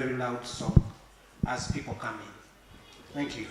very loud song as people come in. Thank you.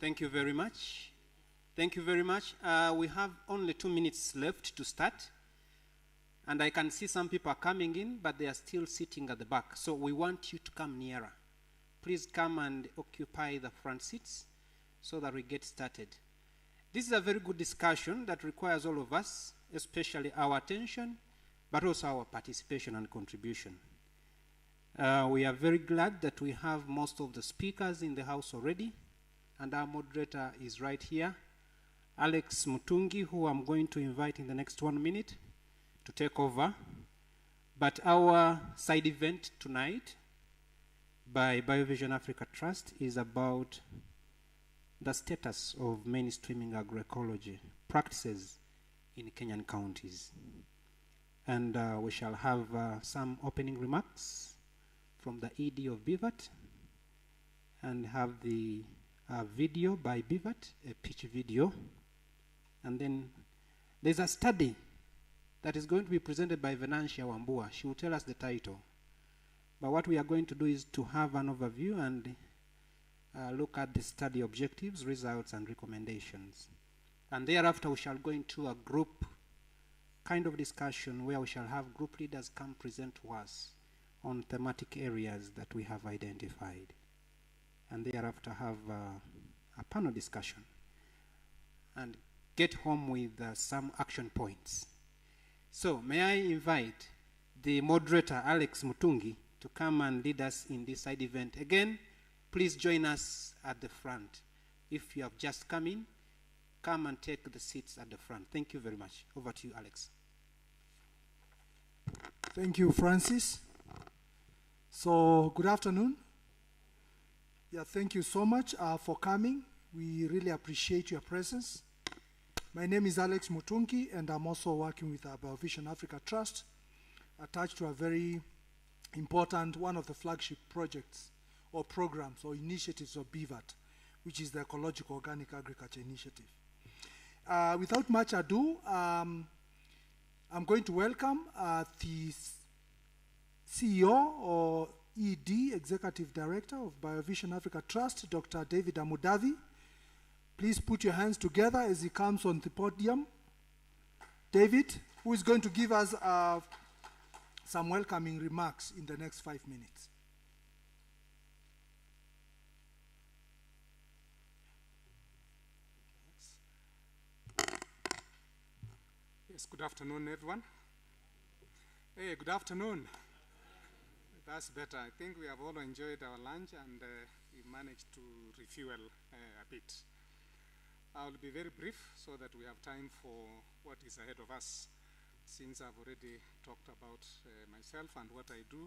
Thank you very much. Thank you very much. We have only 2 minutes left to start. And I can see some people are coming in, but they are still sitting at the back. So we want you to come nearer. Please come and occupy the front seats so that we get started. This is a very good discussion that requires all of us, especially our attention, but also our participation and contribution. We are very glad that we have most of the speakers in the house already. And our moderator is right here, Alex Mutungi, who I'm going to invite in the next 1 minute to take over. But our side event tonight by BioVision Africa Trust is about the status of mainstreaming agroecology practices in Kenyan counties. And we shall have some opening remarks from the ED of BVAT and have the video by BVAT, a pitch video. And then there's a study that is going to be presented by Venantia Wambua. She will tell us the title. But what we are going to do is to have an overview and look at the study objectives, results, and recommendations. And thereafter, we shall go into a group kind of discussion where we shall have group leaders come present to us on thematic areas that we have identified. And thereafter have a panel discussion and get home with some action points. So may I invite the moderator, Alex Mutungi, to come and lead us in this side event. Again, please join us at the front. If you have just come in, come and take the seats at the front. Thank you very much. Over to you, Alex. Thank you, Francis. So, good afternoon. Yeah, thank you so much for coming. We really appreciate your presence. My name is Alex Mutungi, and I'm also working with BioVision Africa Trust, attached to a very important, one of the flagship projects or programs or initiatives of BVAT, which is the Ecological Organic Agriculture Initiative. Without much ado, I'm going to welcome the CEO or ED, Executive Director of BioVision Africa Trust, Dr. David Amudavi. Please put your hands together as he comes on the podium. David, who is going to give us some welcoming remarks in the next 5 minutes. Yes, good afternoon, everyone. Hey, good afternoon. That's better. I think we have all enjoyed our lunch and we managed to refuel a bit. I'll be very brief so that we have time for what is ahead of us, since I've already talked about myself and what I do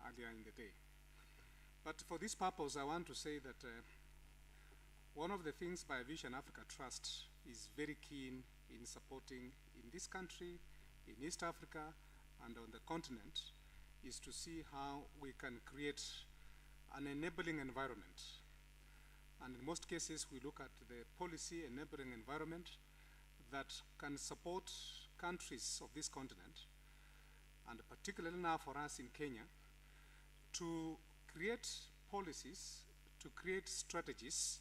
earlier in the day. But for this purpose, I want to say that one of the things BioVision Africa Trust is very keen in supporting in this country, in East Africa, and on the continent, is to see how we can create an enabling environment. And in most cases, we look at the policy enabling environment that can support countries of this continent, and particularly now for us in Kenya, to create policies, to create strategies,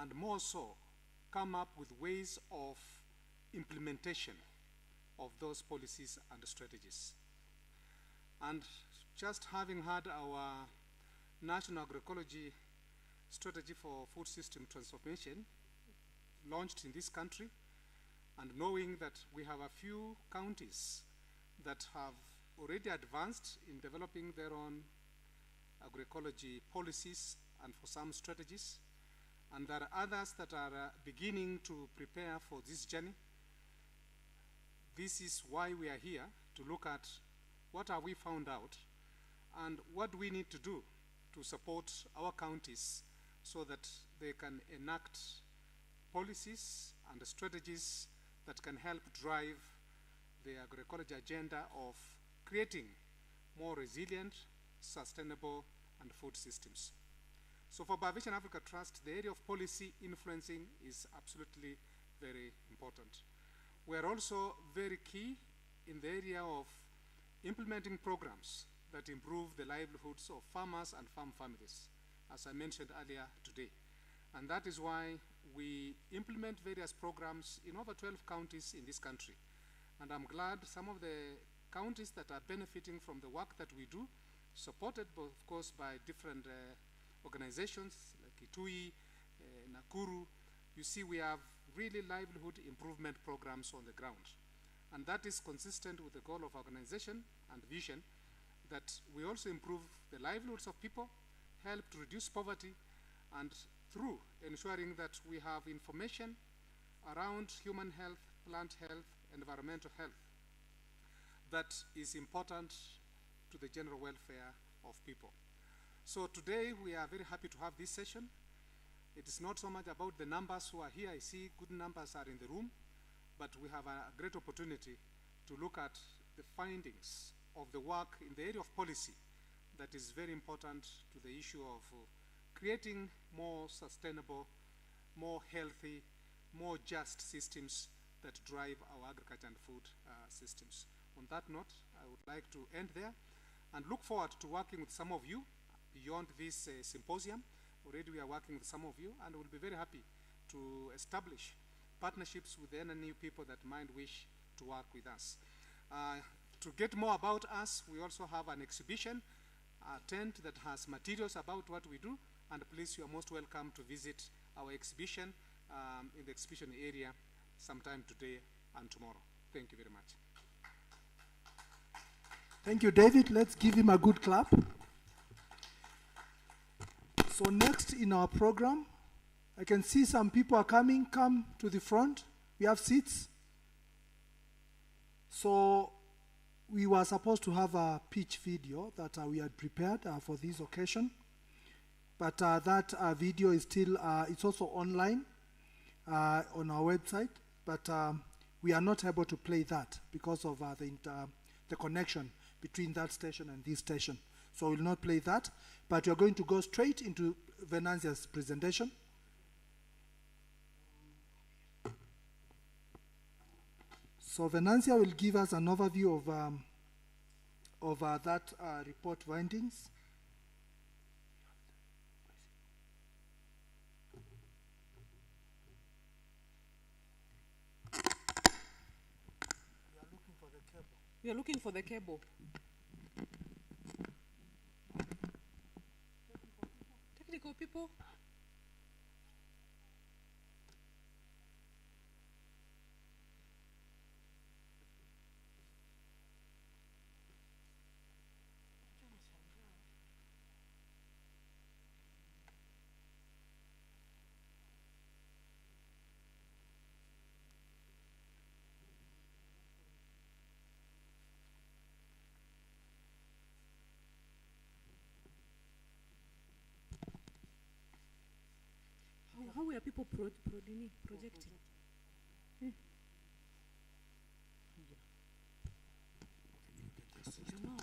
and more so, come up with ways of implementation of those policies and strategies. And just having had our National Agroecology Strategy for Food System Transformation launched in this country, and knowing that we have a few counties that have already advanced in developing their own agroecology policies and for some strategies, and there are others that are beginning to prepare for this journey. This is why we are here, to look at what have we found out and what we need to do to support our counties so that they can enact policies and strategies that can help drive the agroecology agenda of creating more resilient, sustainable, and food systems. So for BVAT Africa Trust, the area of policy influencing is absolutely very important. We are also very key in the area of implementing programs that improve the livelihoods of farmers and farm families, as I mentioned earlier today. And that is why we implement various programs in over 12 counties in this country. And I'm glad some of the counties that are benefiting from the work that we do, supported, of course, by different organizations like Itui, Nakuru. You see, we have really livelihood improvement programs on the ground. And that is consistent with the goal of organization and vision, that we also improve the livelihoods of people, help to reduce poverty, and through ensuring that we have information around human health, plant health, environmental health that is important to the general welfare of people. So today we are very happy to have this session. It is not so much about the numbers who are here. I see good numbers are in the room, but we have a great opportunity to look at the findings of the work in the area of policy that is very important to the issue of creating more sustainable, more healthy, more just systems that drive our agriculture and food systems. On that note, I would like to end there and look forward to working with some of you beyond this symposium. Already we are working with some of you, and we'll be very happy to establish partnerships with any new people that might wish to work with us. To get more about us, we also have an exhibition tent that has materials about what we do, and please, you are most welcome to visit our exhibition in the exhibition area sometime today and tomorrow. Thank you very much. Thank you, David. Let's give him a good clap. So next in our program, I can see some people are coming. Come to the front. We have seats. So we were supposed to have a pitch video that we had prepared for this occasion. But that video is still, it's also online on our website. But we are not able to play that because of the connection between that station and this station. So we will not play that. But we are going to go straight into Venanzia's presentation. So Venanzia will give us an overview of that report findings. We are looking for the cable. Technical people. How were people projecting? You know.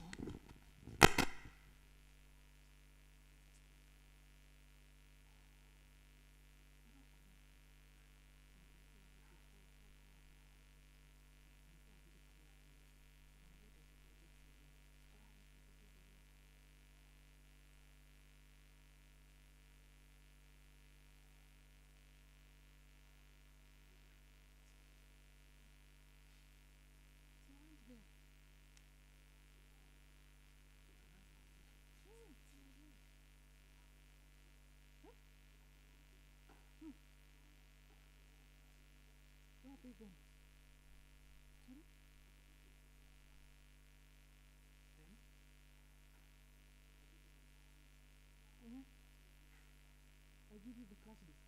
big one. Sorry? I give you the class list.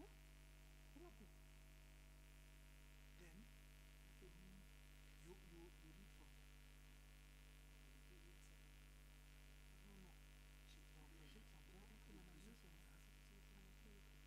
Huh? What happened? Then you read from there. No, no. Now project from there. Yeah, alafu mtu amesaidia because yangu ina it.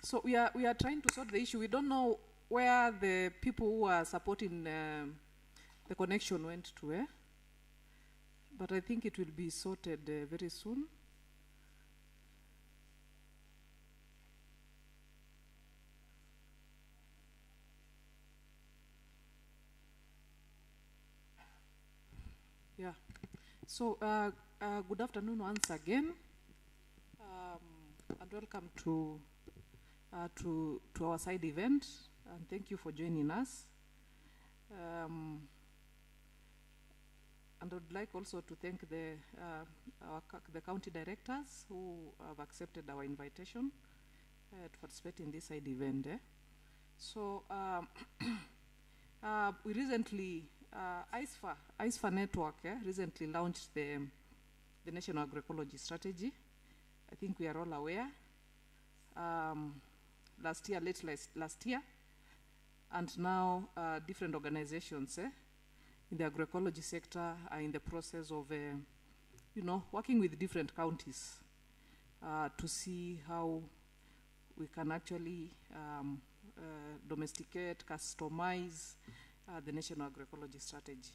So we are trying to sort the issue. We don't know where the people who are supporting the connection went to, but I think it will be sorted very soon. Yeah. So good afternoon once again, and welcome to our side event, and thank you for joining us. And I would like also to thank the county directors who have accepted our invitation to participate in this side event. So we recently, ISFA Network recently launched the National Agroecology Strategy. I think we are all aware. Late last year, and now different organizations in the agroecology sector are in the process of, working with different counties to see how we can actually domesticate, customize the National Agroecology Strategy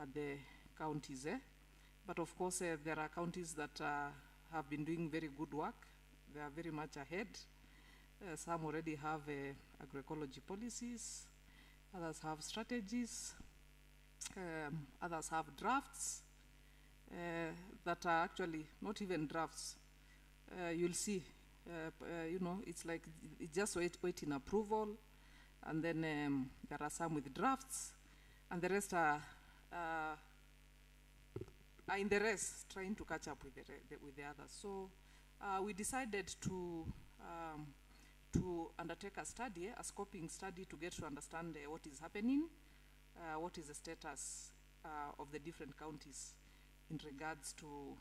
at the counties. But of course, there are counties that have been doing very good work. They are very much ahead. Some already have agroecology policies, others have strategies, others have drafts that are actually not even drafts. You'll see, it's like it's just waiting approval, and then there are some with drafts, and the rest are in the race trying to catch up with the others. So we decided to undertake a study, a scoping study, to get to understand what is happening, what is the status of the different counties in regards to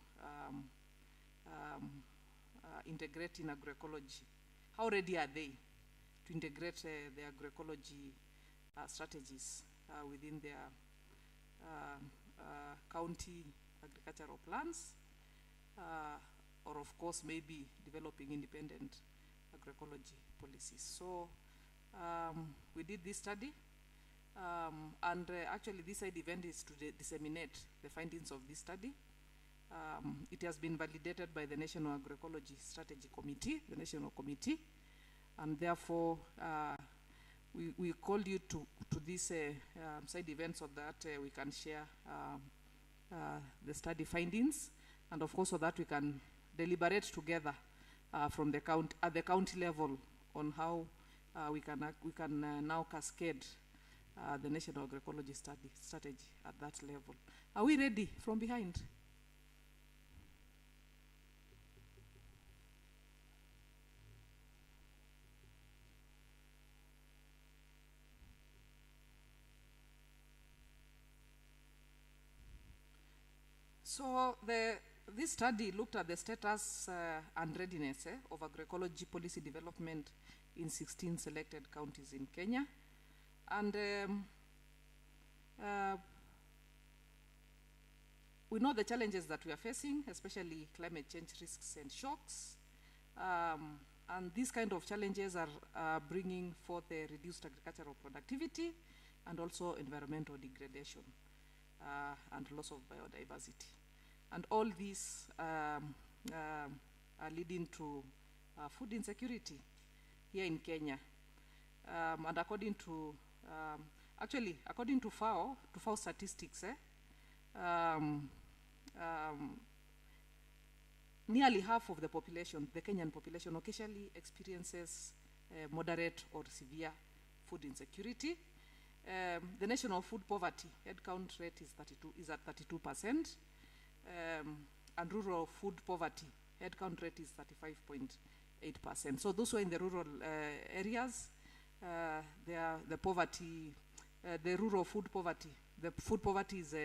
integrating agroecology. How ready are they to integrate the agroecology strategies within their county agricultural plans, or of course maybe developing independent agroecology policies. So we did this study, and actually this side event is to disseminate the findings of this study. It has been validated by the National Agroecology Strategy Committee, the National Committee, and therefore we called you to this side event so that we can share the study findings, and of course so that we can deliberate together from the at the county level on how we can now cascade the National Agroecology Strategy at that level. Are we ready from behind? So this study looked at the status and readiness of agroecology policy development in 16 selected counties in Kenya. And we know the challenges that we are facing, especially climate change risks and shocks. And these kind of challenges are bringing forth a reduced agricultural productivity and also environmental degradation and loss of biodiversity. And all these are leading to food insecurity here in Kenya. And according to, according to FAO statistics, nearly half of the population, the Kenyan population, occasionally experiences moderate or severe food insecurity. The national food poverty headcount rate is at 32%, and rural food poverty headcount rate is 35.8%. So those who are in the rural areas, the poverty, the rural food poverty, the food poverty is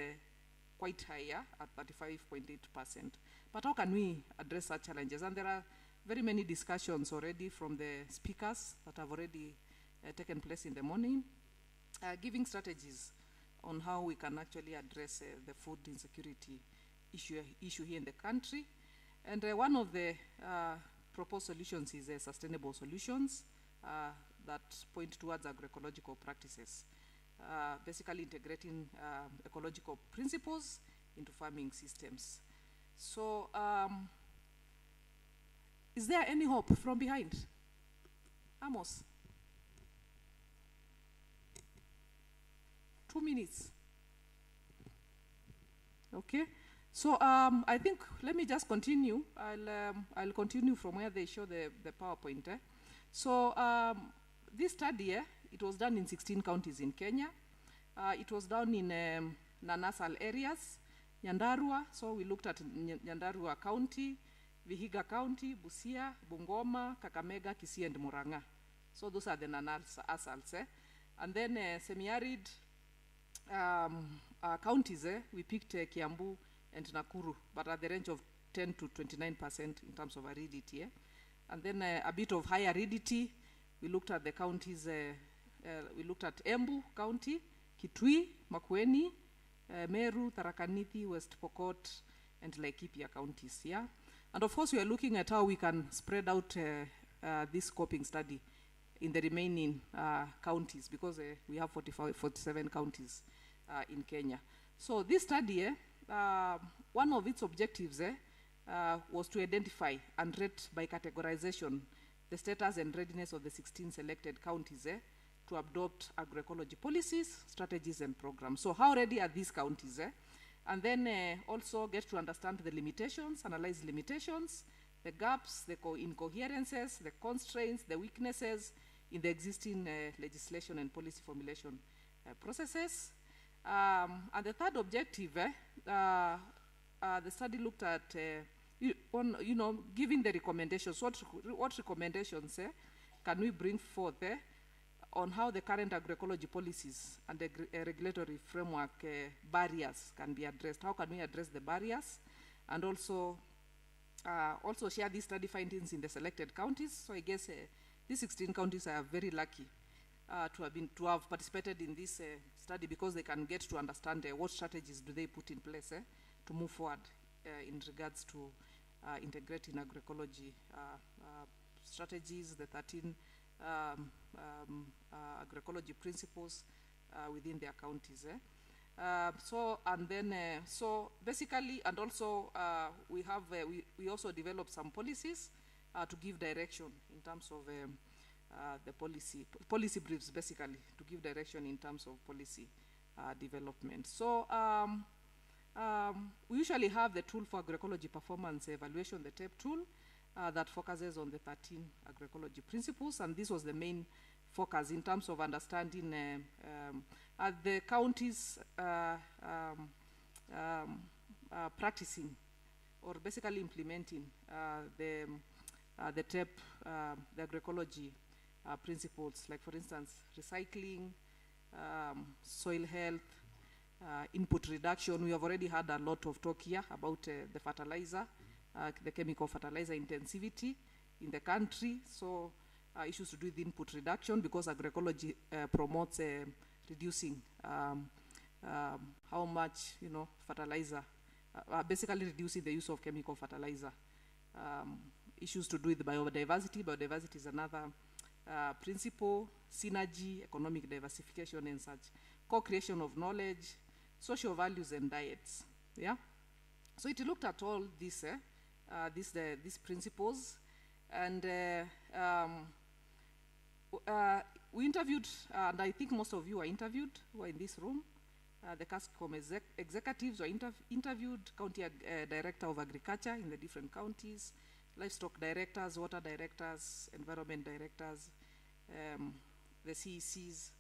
quite higher at 35.8%. But how can we address such challenges? And there are very many discussions already from the speakers that have already taken place in the morning, giving strategies on how we can actually address the food insecurity issue here in the country. And one of the proposed solutions is sustainable solutions that point towards agroecological practices, basically integrating ecological principles into farming systems. So, is there any hope from behind? Amos? 2 minutes. Okay. So I think let me just continue. I'll continue from where they show the PowerPoint. So this study, it was done in 16 counties in Kenya. It was done in non-nasal areas, Nyandarua. So we looked at Nyandarua County, Vihiga County, Busia, Bungoma, Kakamega, Kisii, and Murang'a. So those are the non-nasals. And then semi-arid counties, we picked Kiambu and Nakuru, but at the range of 10 to 29% in terms of aridity. And then a bit of high aridity, we looked at the counties, we looked at Embu County, Kitui, Makueni, Meru, Tharaka Nithi, West Pokot, and Laikipia counties. Yeah? And of course, we are looking at how we can spread out this scoping study in the remaining counties, because we have 47 counties in Kenya. So this study, one of its objectives was to identify and rate by categorization the status and readiness of the 16 selected counties to adopt agroecology policies, strategies, and programs. So how ready are these counties? And then also get to understand the limitations, analyze limitations, the gaps, the incoherences, the constraints, the weaknesses in the existing legislation and policy formulation processes. And the third objective, the study looked at, giving the recommendations. What recommendations can we bring forth on how the current agroecology policies and the regulatory framework barriers can be addressed? How can we address the barriers? And also share these study findings in the selected counties. So I guess these 16 counties are very lucky to have participated in this study, because they can get to understand what strategies do they put in place to move forward in regards to integrating agroecology strategies, the 13 agroecology principles within their counties. So basically, and also we have we also developed some policies to give direction in terms of the policy briefs, basically, to give direction in terms of policy development. So we usually have the tool for agroecology performance evaluation, the TAPE tool, that focuses on the 13 agroecology principles, and this was the main focus in terms of understanding the counties practicing or basically implementing the TAPE, the agroecology principles, like for instance, recycling, soil health, input reduction. We have already had a lot of talk here about the fertilizer, the chemical fertilizer intensivity in the country. So issues to do with input reduction, because agroecology promotes reducing how much, fertilizer, basically reducing the use of chemical fertilizer. Issues to do with biodiversity. Biodiversity is another principle, synergy, economic diversification and such, co-creation of knowledge, social values and diets. Yeah. So it looked at all this, these principles, And we interviewed, and I think most of you are interviewed who are in this room. The CASCOM executives were interviewed, county director of agriculture in the different counties, livestock directors, water directors, environment directors, the CECs,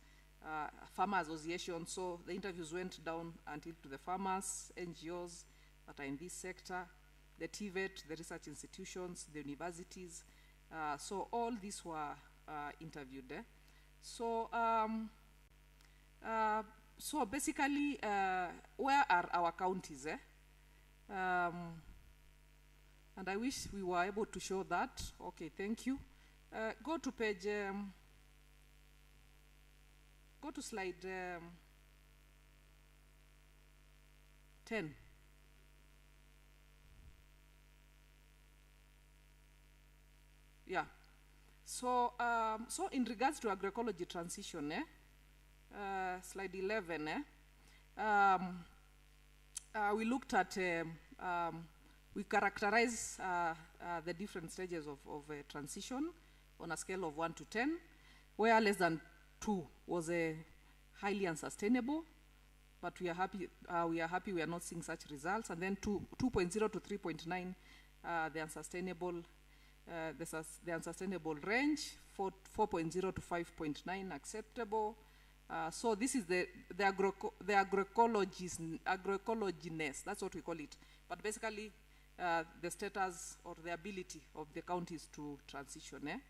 farmer associations. So the interviews went down until to the farmers, NGOs that are in this sector, the TVET, the research institutions, the universities. So all these were interviewed. So basically, where are our counties? And I wish we were able to show that. Okay, thank you. Go to page, go to slide 10. Yeah. So, so in regards to agroecology transition, slide 11, we looked at, we characterize the different stages of transition on a scale of 1 to 10, where less than 2 was highly unsustainable, but we are happy we are not seeing such results. And then 2.0 to 3.9, the unsustainable. The unsustainable range, 4.0 to 5.9 acceptable. So this is the agroecologyness, that's what we call it. But basically, the status or the ability of the counties to transition.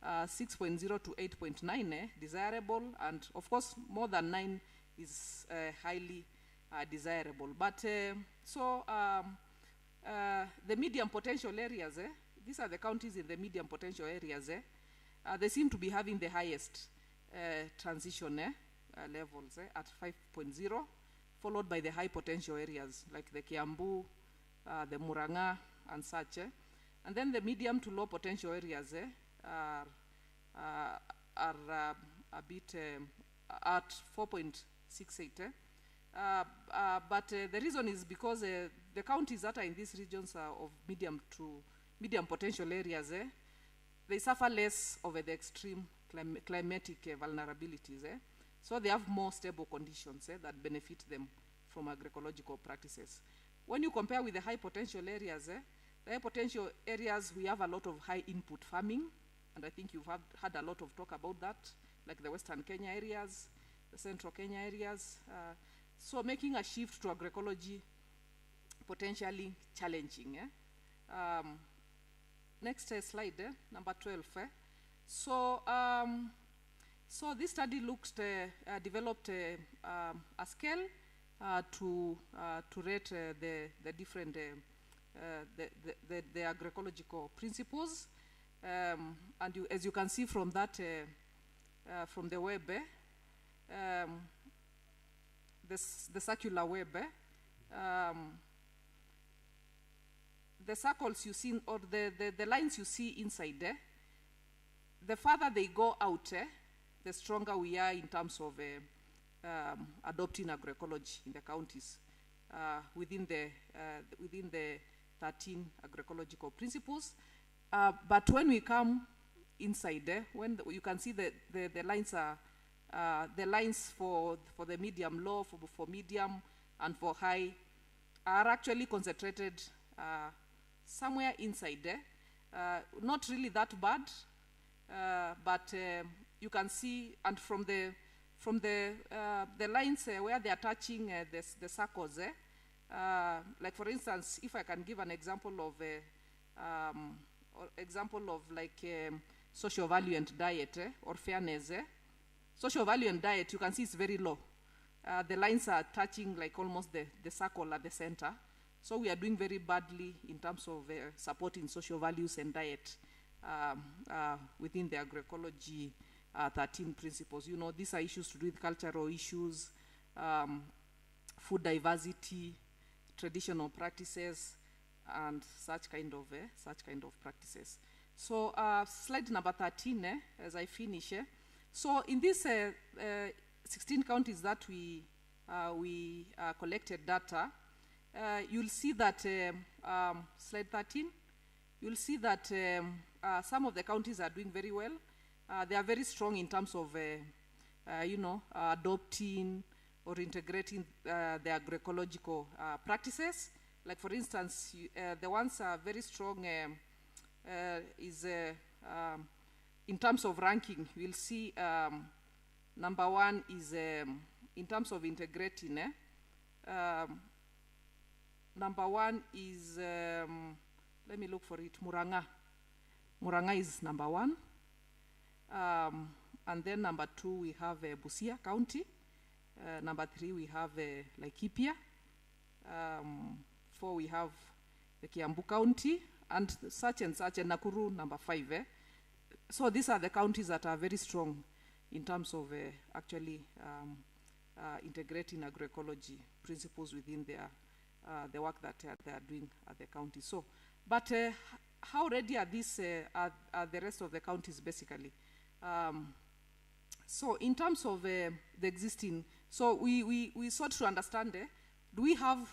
6.0 to 8.9, desirable, and of course, more than 9 is highly desirable. But the medium potential areas, these are the counties in the medium potential areas. They seem to be having the highest transition levels at 5.0, followed by the high potential areas like the Kiambu, the Murang'a, and such. And then the medium to low potential areas are a bit at 4.68. But the reason is because the counties that are in these regions are of medium potential areas, they suffer less of the extreme climatic vulnerabilities. So they have more stable conditions that benefit them from agroecological practices. When you compare with the high potential areas, the high potential areas, we have a lot of high input farming, and I think you've had a lot of talk about that, like the Western Kenya areas, the Central Kenya areas. So making a shift to agroecology potentially challenging. Next slide, number 12. So this study developed a scale to rate the different the agroecological principles, and as you can see from that from the web, the circular web. The circles you see, or the lines you see inside there, the farther they go out, the stronger we are in terms of adopting agroecology in the counties within the 13 agroecological principles. But when we come inside there, you can see the lines are the lines for the medium low, for medium, and for high are actually concentrated somewhere inside there. Not really that bad, but you can see, and from the lines where they are touching the circles, like for instance, if I can give an example of social value and diet or fairness. Social value and diet, you can see it's very low. The lines are touching like almost the circle at the center. So we are doing very badly in terms of supporting social values and diet within the agroecology 13 principles. You know, these are issues to do with cultural issues, food diversity, traditional practices, and such kind of practices. So slide number 13, as I finish. So in these 16 counties that we collected data, you'll see that, slide 13, you'll see that some of the counties are doing very well. They are very strong in terms of, adopting or integrating the agroecological practices. Like for instance, the ones are very strong in terms of ranking. We'll see number one is in terms of integrating. Number one is, let me look for it, Muranga. Muranga is number one. And then number two, we have Busia County. Number three, we have Laikipia. Four, we have the Kiambu County, and such, and Nakuru, number five. So these are the counties that are very strong in terms of actually integrating agroecology principles within their the work that they are doing at the county. So, but how ready are these are the rest of the counties basically? So in terms of the existing, so we sought to understand, do we have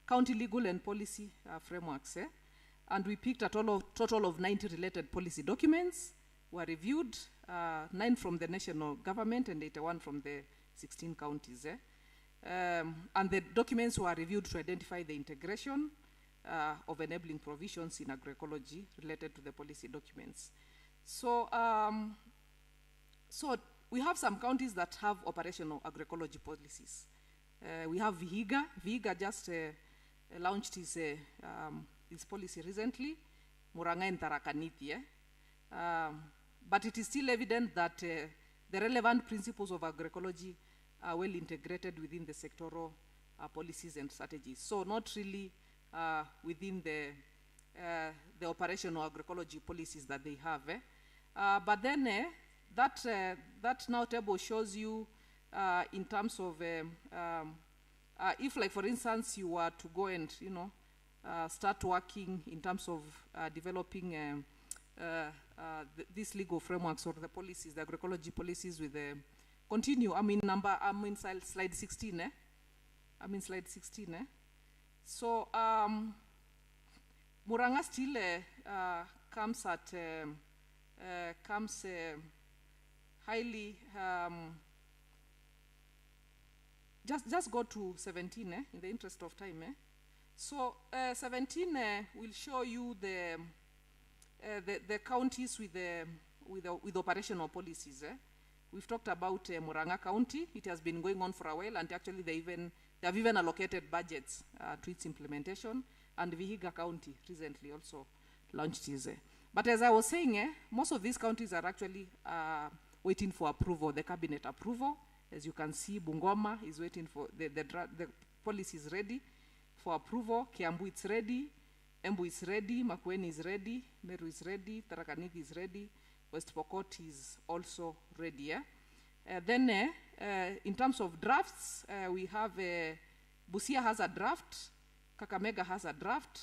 county legal and policy frameworks? And we picked a total of 90 related policy documents were reviewed, 9 from the national government and 81 from the 16 counties. And the documents were reviewed to identify the integration of enabling provisions in agroecology related to the policy documents. So, so we have some counties that have operational agroecology policies. We have Vihiga. Vihiga just launched his policy recently, Muranga and Tharaka Nithi. But it is still evident that the relevant principles of agroecology are well integrated within the sectoral policies and strategies. So not really within the operational agroecology policies that they have. But then that now table shows you in terms of if, like for instance, you were to go and start working in terms of developing these legal frameworks or the policies, the agroecology policies with the continue. I'm in slide 16. I'm in slide 16. So Muranga still comes at highly. Just go to 17 in the interest of time. So 17 will show you the counties with operational policies. We've talked about Muranga County. It has been going on for a while, and actually they have even allocated budgets to its implementation. And Vihiga County recently also launched his. But as I was saying, most of these counties are actually waiting for approval, the cabinet approval. As you can see, Bungoma is waiting for the policy is ready for approval. Kiambu is ready, Embu is ready, Makueni is ready, Meru is ready, Tharaka Nithi is ready, West Pokot is also ready. Then in terms of drafts, we have Busia has a draft, Kakamega has a draft,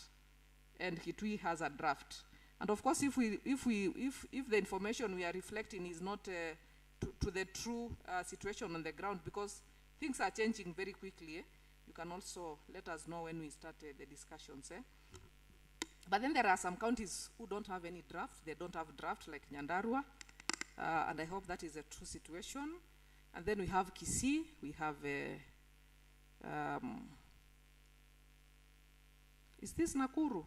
and Kitui has a draft. And of course, if the information we are reflecting is not to the true situation on the ground, because things are changing very quickly, you can also let us know when we start the discussions. But then there are some counties who don't have any draft. They don't have draft, like Nyandarua, and I hope that is a true situation. And then we have Kisii, we have is this Nakuru?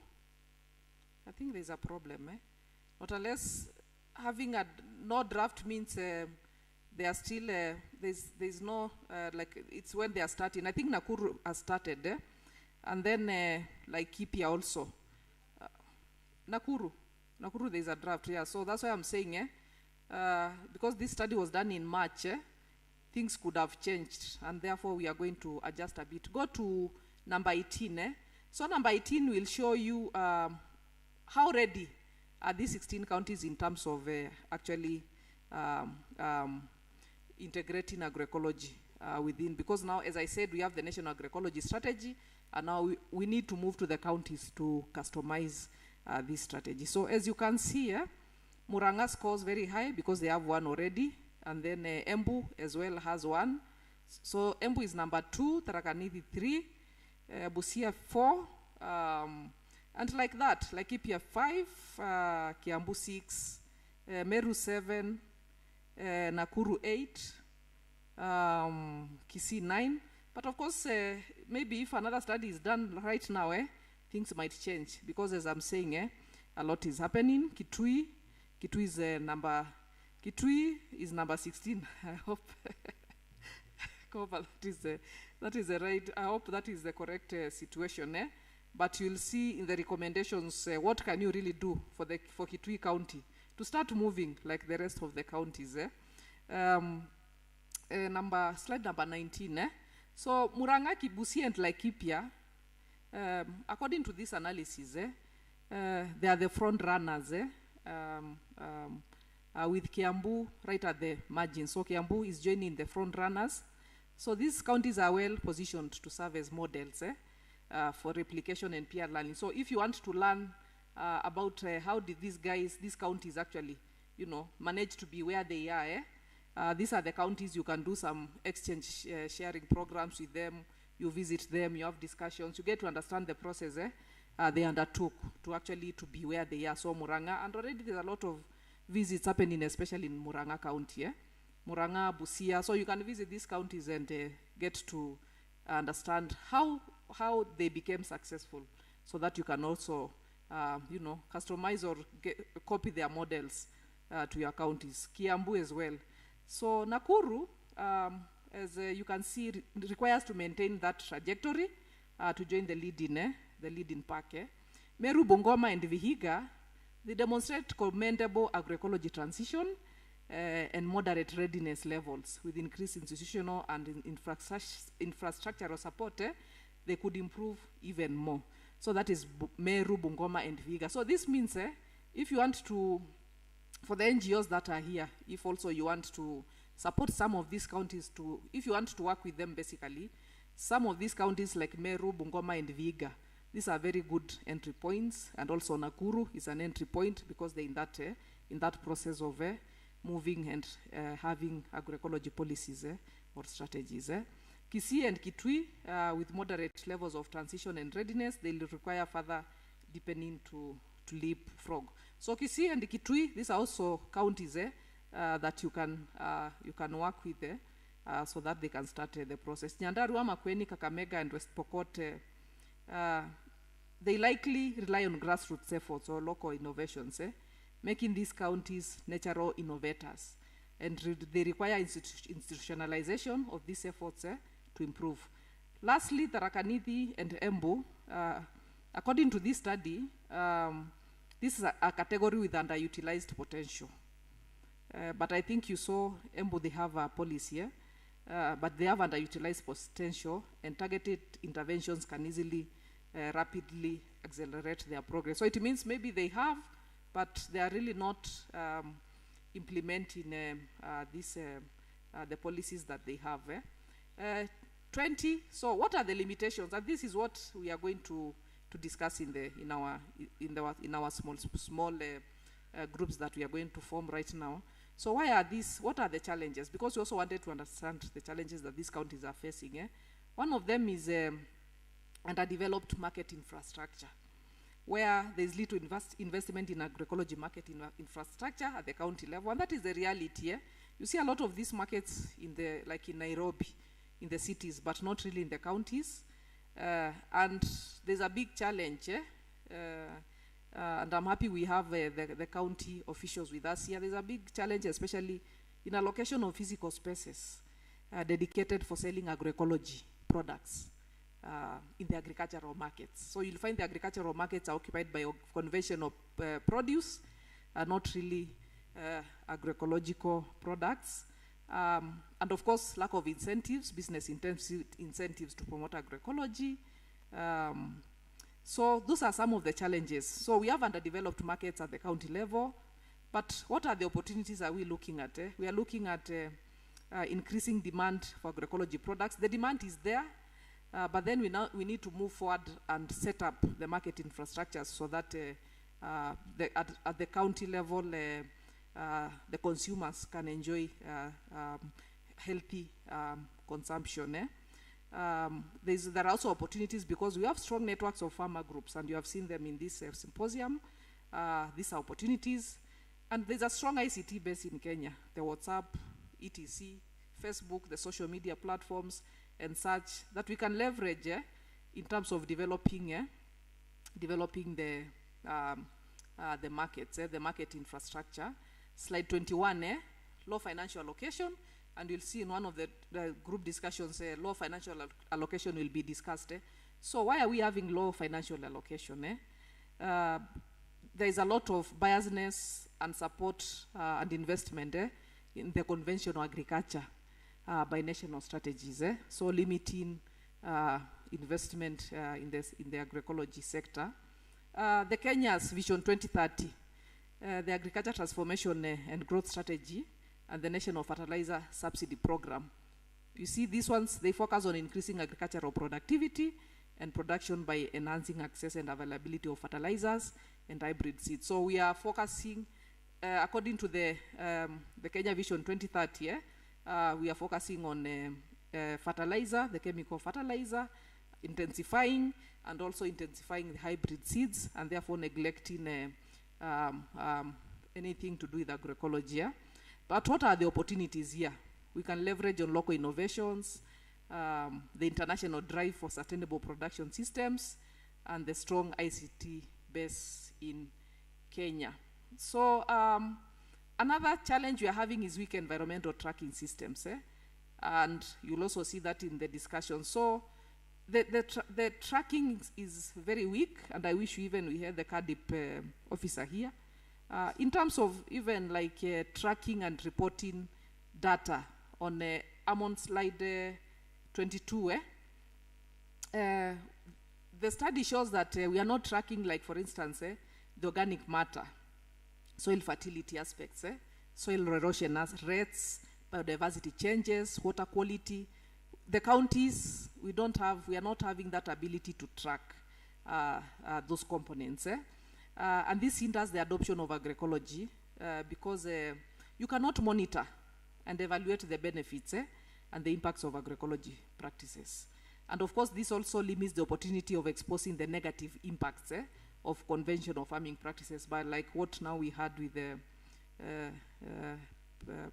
I think there's a problem, Not unless having no draft means they are still, there's no, like it's when they are starting. I think Nakuru has started, and then Laikipia also. Nakuru there's a draft, yeah. So that's why I'm saying, because this study was done in March, things could have changed, and therefore we are going to adjust a bit. Go to number 18. So number 18 will show you how ready are these 16 counties in terms of actually integrating agroecology within, because now, as I said, we have the national agroecology strategy, and now we need to move to the counties to customize this strategy. So as you can see, Muranga scores very high because they have one already, and then Embu as well has one. So Embu is number 2, Tharaka Nithi 3, Busia 4, And like that, Laikipia 5, Kiambu 6, Meru 7, Nakuru 8, Kisii 9. But of course, maybe if another study is done right now, things might change. Because as I'm saying, a lot is happening. Kitui is number 16. I hope that is the right. I hope that is the correct situation. But you'll see in the recommendations what can you really do for Kitui County to start moving like the rest of the counties. Slide number 19. So Murang'a, Kibusi, and Laikipia, according to this analysis, they are the front runners. With Kiambu right at the margin. So Kiambu is joining the front runners. So these counties are well positioned to serve as models for replication and peer learning. So if you want to learn about how did these counties actually, manage to be where they are, these are the counties you can do some exchange sharing programs with them. You visit them, you have discussions, you get to understand the process they undertook to be where they are. So Murang'a, and already there's a lot of visits happening, especially in Murang'a County. Murang'a, Busia. So you can visit these counties and get to understand how they became successful, so that you can also, customize or copy their models to your counties. Kiambu as well. So Nakuru, as you can see, requires to maintain that trajectory to join the leading pack. Meru, Bungoma, and Vihiga, they demonstrate commendable agroecology transition and moderate readiness levels. With increased institutional and infrastructural support, they could improve even more. So that is Meru, Bungoma, and Vihiga. So this means if you want to, for the NGOs that are here, if also you want to support some of these counties if you want to work with them basically, some of these counties like Meru, Bungoma, and Vihiga, these are very good entry points, and also Nakuru is an entry point because they're in that process of moving and having agroecology policies or strategies. Kisii and Kitui, with moderate levels of transition and readiness, they'll require further deepening to leapfrog. So Kisii and Kitui, these are also counties that you can work with so that they can start the process. Nyandarua, Makueni, Kakamega, and West Pokot, they likely rely on grassroots efforts or local innovations, making these counties natural innovators. And they require institutionalization of these efforts to improve. Lastly, Tharaka Nithi and Embu, according to this study, this is a category with underutilized potential. But I think you saw Embu, they have a policy, but they have underutilized potential, and targeted interventions can easily, rapidly accelerate their progress. So it means maybe they have, but they are really not implementing the policies that they have. 20. So what are the limitations? And this is what we are going to discuss in our small groups that we are going to form right now. So why are these? What are the challenges? Because we also wanted to understand the challenges that these counties are facing. One of them is underdeveloped market infrastructure, where there is little investment in agroecology market infrastructure at the county level, and that is the reality. You see a lot of these markets like in Nairobi, in the cities, but not really in the counties. And there's a big challenge. And I'm happy we have the county officials with us here. There's a big challenge, especially in allocation of physical spaces dedicated for selling agroecology products in the agricultural markets. So you'll find the agricultural markets are occupied by conventional produce, not really agroecological products. And of course, lack of incentives, business incentives to promote agroecology. So those are some of the challenges. So we have underdeveloped markets at the county level, but what are the opportunities are we looking at? We are looking at increasing demand for agroecology products. The demand is there, but then we need to move forward and set up the market infrastructures so that at the county level, the consumers can enjoy healthy consumption. there are also opportunities because we have strong networks of farmer groups, and you have seen them in this symposium. These are opportunities. And there's a strong ICT base in Kenya, the WhatsApp, ETC, Facebook, the social media platforms, and such, that we can leverage in terms of developing the markets, the market infrastructure. Slide 21, low financial allocation, and you'll see in one of the group discussions, low financial allocation will be discussed. So why are we having low financial allocation? There is a lot of biasness and support and investment in the conventional agriculture by national strategies. So limiting investment in the agroecology sector. The Kenya's Vision 2030, the Agriculture Transformation and Growth Strategy, and the National Fertilizer Subsidy Program. You see, these ones, they focus on increasing agricultural productivity and production by enhancing access and availability of fertilizers and hybrid seeds. So we are focusing, according to the Kenya Vision 2030, we are focusing on fertilizer, the chemical fertilizer, intensifying, and also intensifying the hybrid seeds, and therefore neglecting anything to do with agroecology. But what are the opportunities here? We can leverage on local innovations, the international drive for sustainable production systems, and the strong ICT base in Kenya. So another challenge we are having is weak environmental tracking systems, and you'll also see that in the discussion. So the tracking is very weak, and I wish we had the CADIP officer here. In terms of even like tracking and reporting data on I'm on slide 22, the study shows that we are not tracking, like for instance, the organic matter, soil fertility aspects, soil erosion rates, biodiversity changes, water quality. The counties, we are not having that ability to track those components. And this hinders the adoption of agroecology because you cannot monitor and evaluate the benefits and the impacts of agroecology practices. And of course, this also limits the opportunity of exposing the negative impacts of conventional farming practices, but like what now we had with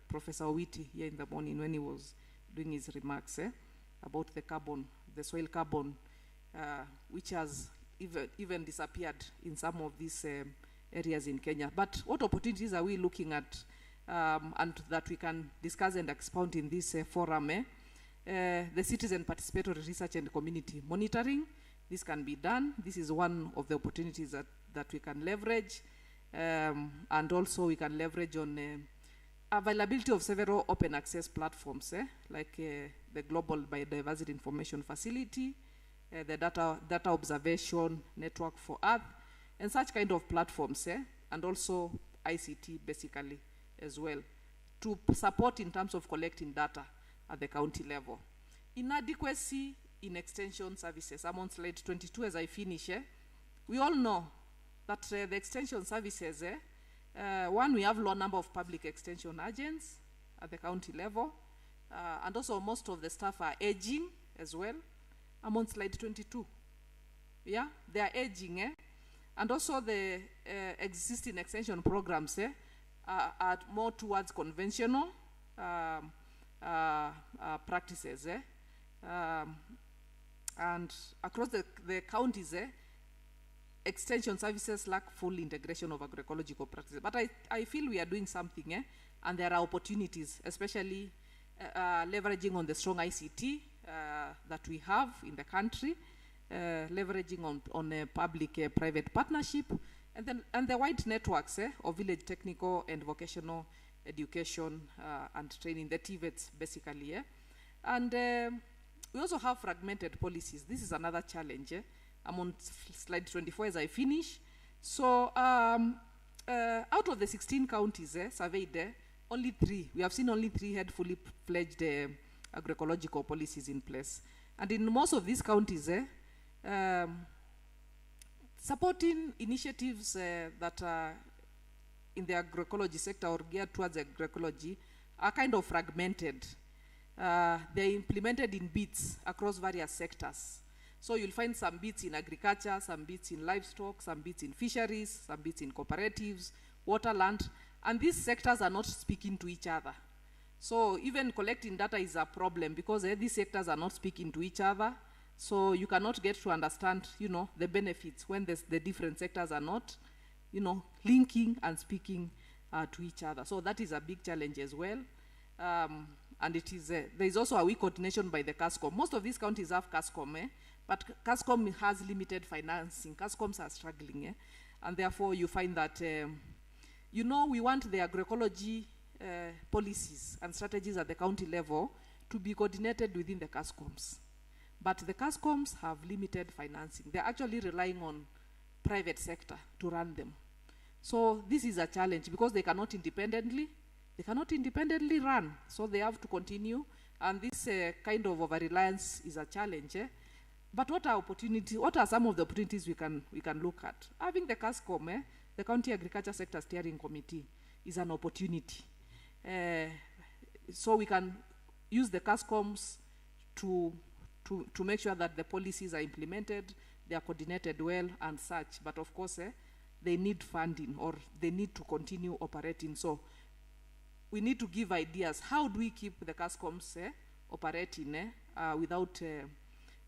Professor Witty here in the morning when he was doing his remarks about the carbon, the soil carbon, which has even disappeared in some of these areas in Kenya. But what opportunities are we looking at and that we can discuss and expound in this forum? The citizen participatory research and community monitoring. This can be done. This is one of the opportunities that we can leverage. And also we can leverage on availability of several open access platforms, like the Global Biodiversity Information Facility, the data observation network for Earth, and such kind of platforms, and also ICT basically as well, to support in terms of collecting data at the county level. Inadequacy in extension services. I'm on slide 22 as I finish. We all know that the extension services, one, we have low number of public extension agents at the county level, and also most of the staff are aging as well. I'm on slide 22. Yeah, they are aging, and also the existing extension programs are more towards conventional practices, and across the counties, extension services lack full integration of agroecological practices. But I feel we are doing something, and there are opportunities, especially leveraging on the strong ICT that we have in the country, leveraging on a public-private partnership, and the wide networks of village technical and vocational education and training, the TVETs basically. And we also have fragmented policies. This is another challenge. I'm on slide 24 as I finish. So out of the 16 counties surveyed, only 3, we have seen only 3 had fully fledged agroecological policies in place. And in most of these counties, supporting initiatives that are in the agroecology sector or geared towards agroecology are kind of fragmented. they're implemented in bits across various sectors. So you'll find some bits in agriculture, some bits in livestock, some bits in fisheries, some bits in cooperatives, waterland, and these sectors are not speaking to each other. So even collecting data is a problem because these sectors are not speaking to each other. So you cannot get to understand, the benefits when the different sectors are not, linking and speaking to each other. So that is a big challenge as well. And it is, there is also a weak coordination by the CASCOM. Most of these counties have CASCOM, but CASCOM has limited financing. CASCOMs are struggling, and therefore you find that, we want the agroecology policies and strategies at the county level to be coordinated within the CASCOMs. But the CASCOMs have limited financing. They're actually relying on private sector to run them. So this is a challenge because they cannot independently run. So they have to continue, and this kind of over-reliance is a challenge. But what are some of the opportunities we can look at? Having the CASCOM, the County Agriculture Sector Steering Committee, is an opportunity. So we can use the CASCOMs to make sure that the policies are implemented, they are coordinated well and such. But of course, they need funding, or they need to continue operating. So we need to give ideas. How do we keep the CASCOMs operating without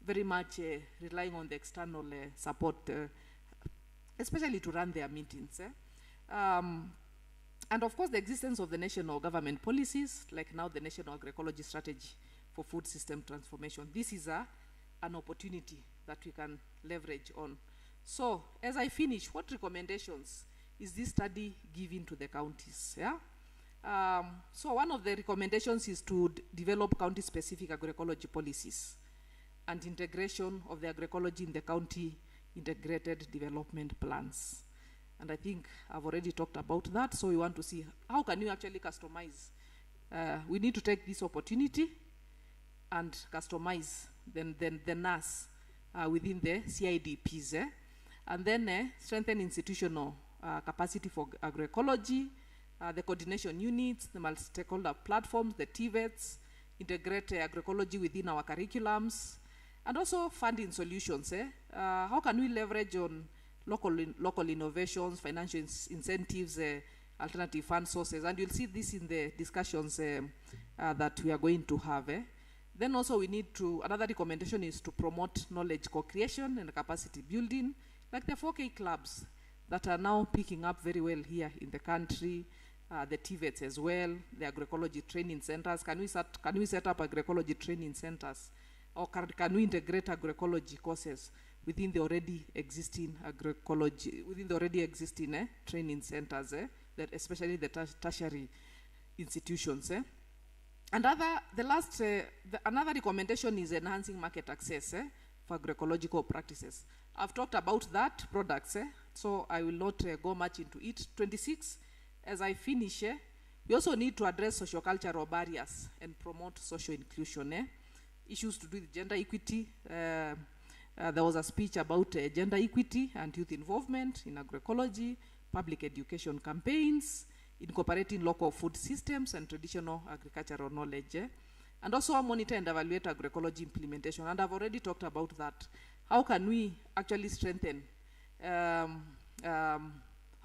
very much relying on the external support, especially to run their meetings? And of course, the existence of the national government policies, like now the National Agroecology Strategy for Food System Transformation. This is an opportunity that we can leverage on. So, as I finish, what recommendations is this study giving to the counties? So one of the recommendations is to develop county-specific agroecology policies and integration of the agroecology in the county integrated development plans. And I think I've already talked about that, so we want to see how can you actually customize. We need to take this opportunity and customize the NAS within the CIDPs, and then strengthen institutional capacity for agroecology, the coordination units, the multi-stakeholder platforms, the TVETs, integrate agroecology within our curriculums, and also funding solutions. How can we leverage on local innovations, financial incentives, alternative fund sources? And you'll see this in the discussions that we are going to have. Then also we need to, another recommendation is to promote knowledge co-creation and capacity building, like the 4K clubs that are now picking up very well here in the country, the TVETs as well, the agroecology training centers. Can we set up agroecology training centers? Or can we integrate agroecology courses within the already existing training centers, that especially the tertiary institutions? And another recommendation is enhancing market access for agroecological practices. I've talked about that, products, so I will not go much into it. 26, as I finish, we also need to address sociocultural barriers and promote social inclusion. Issues to do with gender equity. There was a speech about gender equity and youth involvement in agroecology, public education campaigns, incorporating local food systems and traditional agricultural knowledge, and also monitor and evaluate agroecology implementation. And I've already talked about that. How can we actually strengthen? How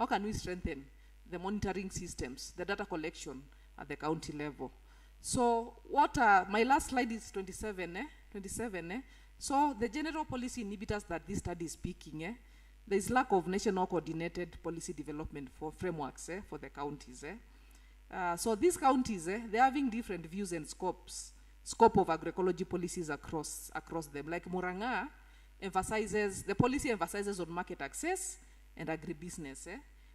can we strengthen the monitoring systems, the data collection at the county level? So my last slide is 27. So the general policy inhibitors that this study is speaking, there is lack of national coordinated policy development for frameworks for the counties. So these counties, they're having different views and scope of agroecology policies across them. Like Murang'a the policy emphasizes on market access and agribusiness,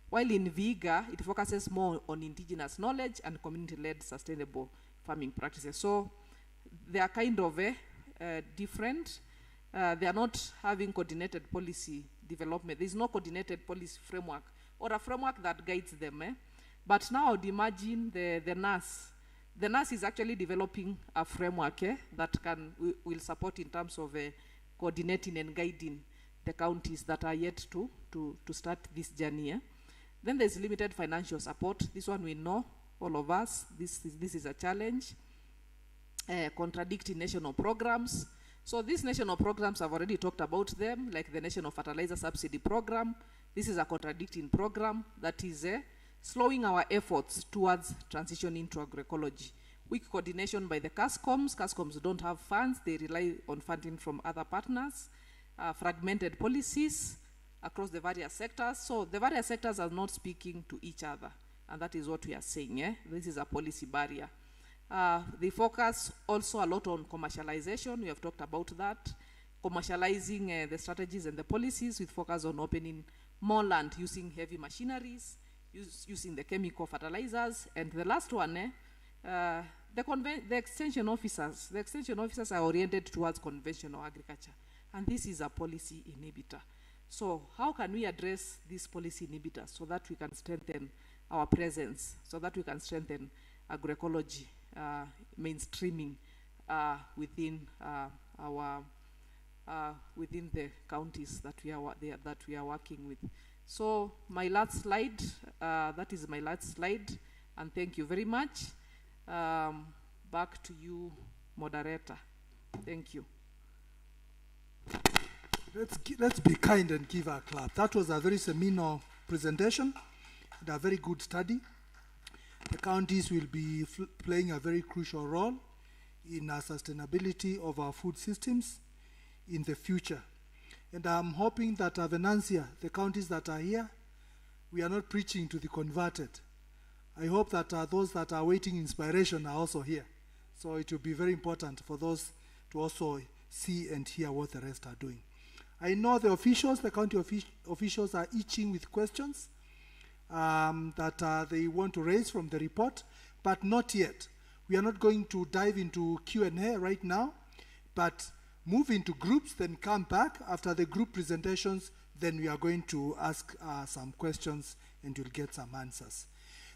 while in Viga, it focuses more on indigenous knowledge and community-led sustainable farming practices. So they are kind of different. They are not having coordinated policy development. There is no coordinated policy framework or a framework that guides them. But now I would imagine the NAS. The NAS is actually developing a framework that will support in terms of coordinating and guiding the counties that are yet to start this journey. Then there's limited financial support. This one we know, all of us. This is a challenge. contradicting national programs. So these national programs, I've already talked about them, like the National Fertilizer Subsidy Program. This is a contradicting program that is slowing our efforts towards transitioning to agroecology. Weak coordination by the CASCOMs. CASCOMs don't have funds. They rely on funding from other partners. Fragmented policies across the various sectors. So the various sectors are not speaking to each other. And that is what we are saying. This is a policy barrier. They focus also a lot on commercialization. We have talked about that. Commercializing the strategies and the policies with focus on opening more land using heavy machineries, using the chemical fertilizers. And the last one, the extension officers. The extension officers are oriented towards conventional agriculture. And this is a policy inhibitor. So how can we address these policy inhibitors so that we can strengthen our presence, so that we can strengthen agroecology mainstreaming within within the counties that we are working with. So my last slide, that is my last slide, and thank you very much. Back to you, moderator. Thank you. Let's be kind and give a clap. That was a very seminal presentation and a very good study. The counties will be playing a very crucial role in our sustainability of our food systems in the future. And I'm hoping that Venantia, the counties that are here, we are not preaching to the converted. I hope that those that are waiting inspiration are also here. So it will be very important for those to also see and hear what the rest are doing. I know the officials, the county officials are itching with questions that they want to raise from the report, but not yet. We are not going to dive into Q&A right now, but move into groups, then come back after the group presentations, then we are going to ask some questions and you'll get some answers.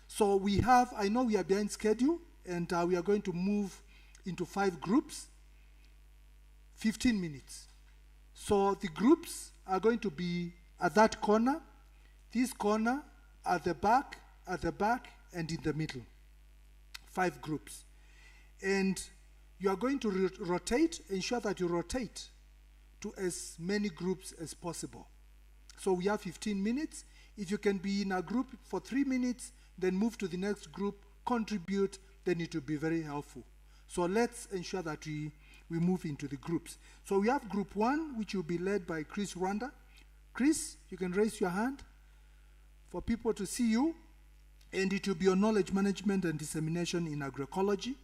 So we have, I know we are behind schedule, and we are going to move into 5 groups, 15 minutes. So the groups are going to be at that corner, this corner, at the back, and in the middle. 5 groups. And you are going to rotate, ensure that you rotate to as many groups as possible. So we have 15 minutes. If you can be in a group for 3 minutes, then move to the next group, contribute, then it will be very helpful. So let's ensure that we move into the groups. So we have group 1, which will be led by Chris Rwanda. Chris, you can raise your hand for people to see you, and it will be on knowledge management and dissemination in agroecology.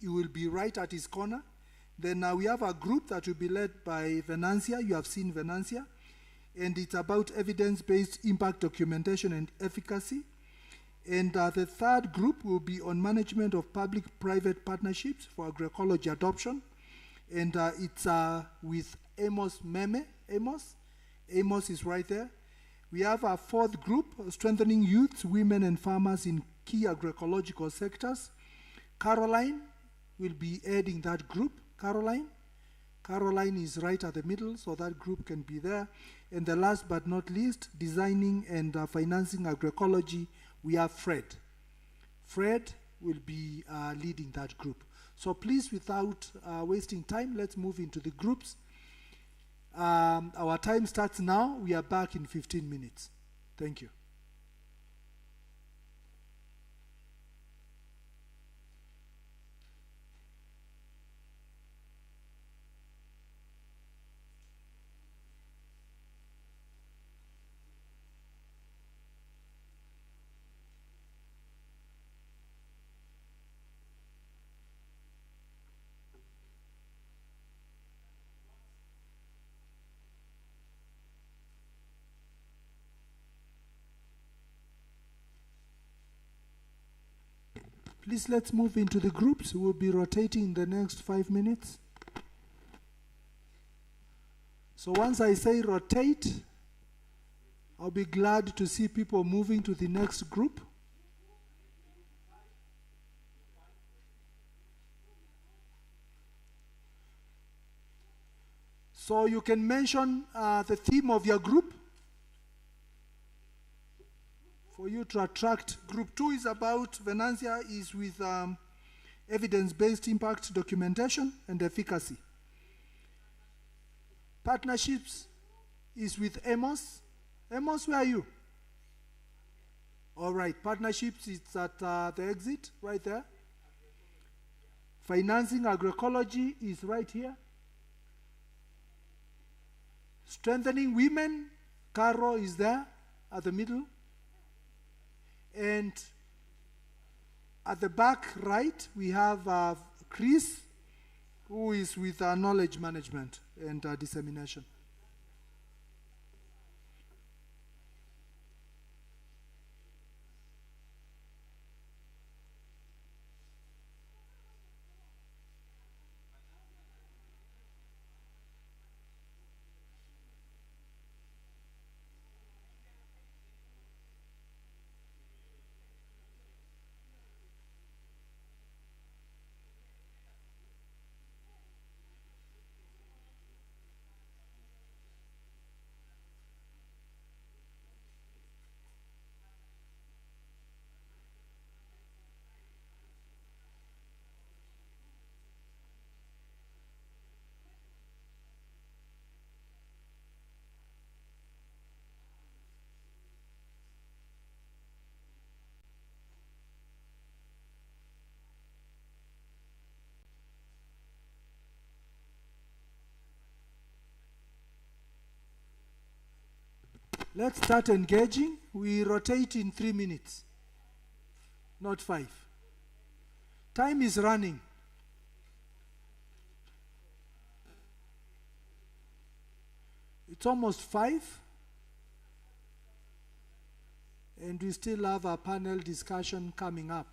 You will be right at his corner. Then we have a group that will be led by Venantia. You have seen Venantia. And it's about evidence-based impact documentation and efficacy. And the third group will be on management of public-private partnerships for agroecology adoption. And it's with Amos Meme. Amos is right there. We have our 4th group, strengthening youths, women, and farmers in key agroecological sectors. Caroline will be heading that group. Caroline is right at the middle, so that group can be there. And the last but not least, designing and financing agroecology, we have Fred. Fred will be leading that group. So please, without wasting time, let's move into the groups. Our time starts now. We are back in 15 minutes. Thank you. Please, let's move into the groups. We'll be rotating in the next 5 minutes. So once I say rotate, I'll be glad to see people moving to the next group. So you can mention the theme of your group for you to attract. Group 2 is about, Venantia is with evidence-based impact documentation and efficacy. Partnerships is with Amos. Amos, where are you? All right, partnerships is at the exit right there. Financing agroecology is right here. Strengthening women, Caro is there at the middle. And at the back right, we have Chris, who is with knowledge management and dissemination. Let's start engaging. We rotate in 3 minutes, not 5. Time is running. It's almost 5, and we still have a panel discussion coming up.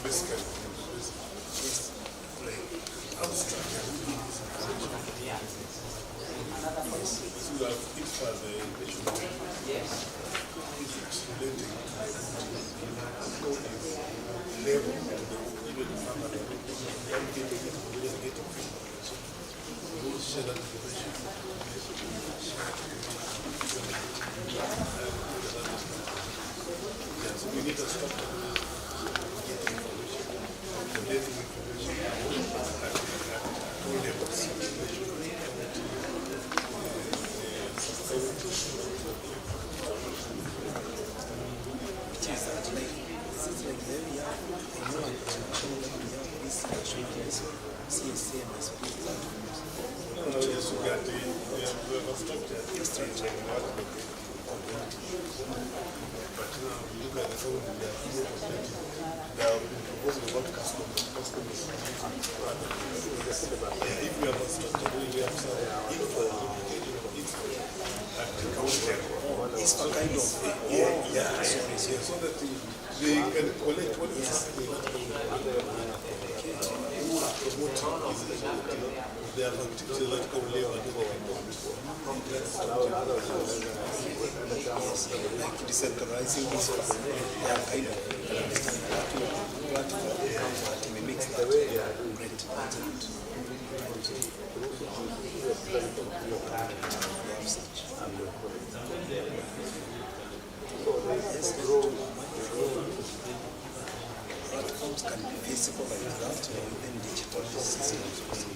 Biscuit. Decentralizing this kind of platform that may make that great. Platforms can be physical like that, or even digital systems.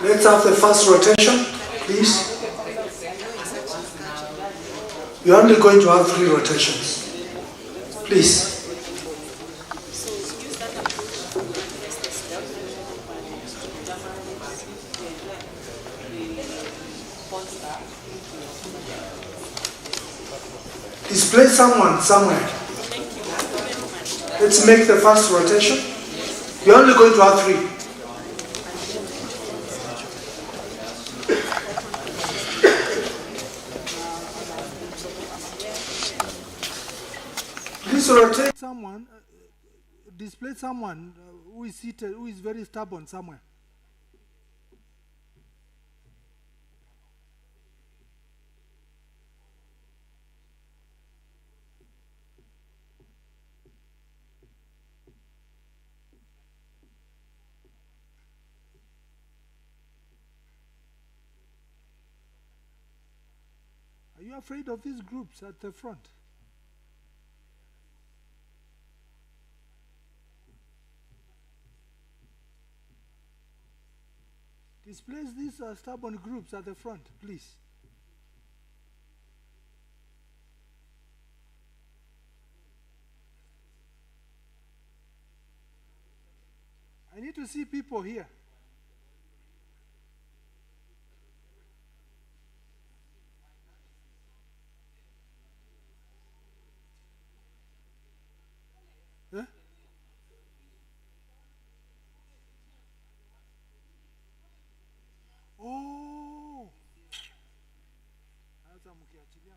Let's have the first rotation, please. We're only going to have 3 rotations. Please. Display someone somewhere. Let's make the first rotation. We're only going to have 3. Please rotate someone, display someone who is seated, who is very stubborn somewhere. Are you afraid of these groups at the front? Displace these stubborn groups at the front, please. I need to see people here. Huh? Oh. Sasa mkiachilia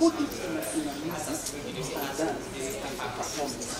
Put it in a meeting and then perform it.